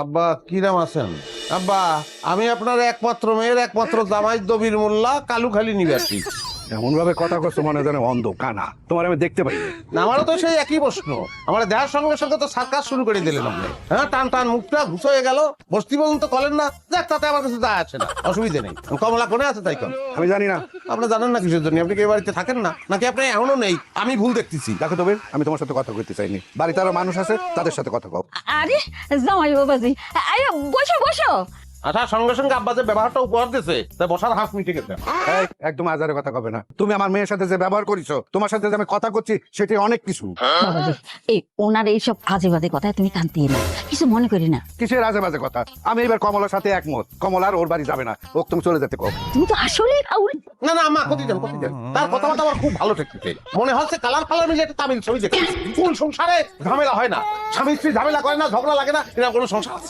আব্বা কিরাম আছেন? আব্বা আমি আপনার একমাত্র মেয়ের একমাত্র জামাই দবির মোল্লা কালুখালী নিবাসী। এমন ভাবে কথা করছো মনে যেন অন্ধ কানা, তোমার আমি দেখতে পাই না। না, আমারও তো সেই একই প্রশ্ন। আমার দেখার সঙ্গে সঙ্গে তো সার্কাস শুরু করে দিলেন আপনি। হ্যাঁ, টান টান মুখটা ঘুষ হয়ে গেল, বস্তি পর্যন্ত করেন না। যাক, তাতে আমার কিছু যায় আসে না, অসুবিধে নেই। কমলা কোনে আছে তাই কম। আমি জানি না। আপনি জানেন না কিসের জন্য? আপনি কি এই বাড়িতে থাকেন না, নাকি আপনি এখনো নেই? আমি ভুল দেখতেছি। দেখো তবে আমি তোমার সাথে কথা কইতে চাইনি, বাড়িতে আরো মানুষ আছে, তাদের সাথে কথা কও। আরে জামাই বাবাজি, আরে বসো বসো। আচ্ছা, সঙ্গে সঙ্গে আব্বা যে ব্যবহারটা উপহার দিয়েছে, তাই বসার হাত মিটে গেছে। এই, একদম আজারে কথা কবে না। তুমি আমার মেয়ের সাথে যে ব্যবহার করিছো, তোমার সাথে যে আমি কথা করছি, সেটি অনেক কিছু। বাবাজি, এই ওনার এইসব আজে বাজে কথায় তুমি কান দিয়ে না, কিছু মনে করি না। কিসের আজে বাজে কথা? আমি এবার কমলার সাথে একমত। কমলার ওর বাড়ি যাবে না, ও তুমি চলে যেতে কও। তুমি তো আসলেই ফাউল। না না আম্মা, ক্ষতি দেন ক্ষতি দেন। তার কথাবার্তা আমার খুব ভালো ঠেকতেছে। মনে হচ্ছে কালার ফালার মিলে একটা তামিল ছবি দেখি। কোন সংসারে ঝামেলা হয় না, স্বামী স্ত্রী ঝামেলা করে না, ঝগড়া লাগে না, এরকম কোনো সংসার আছে?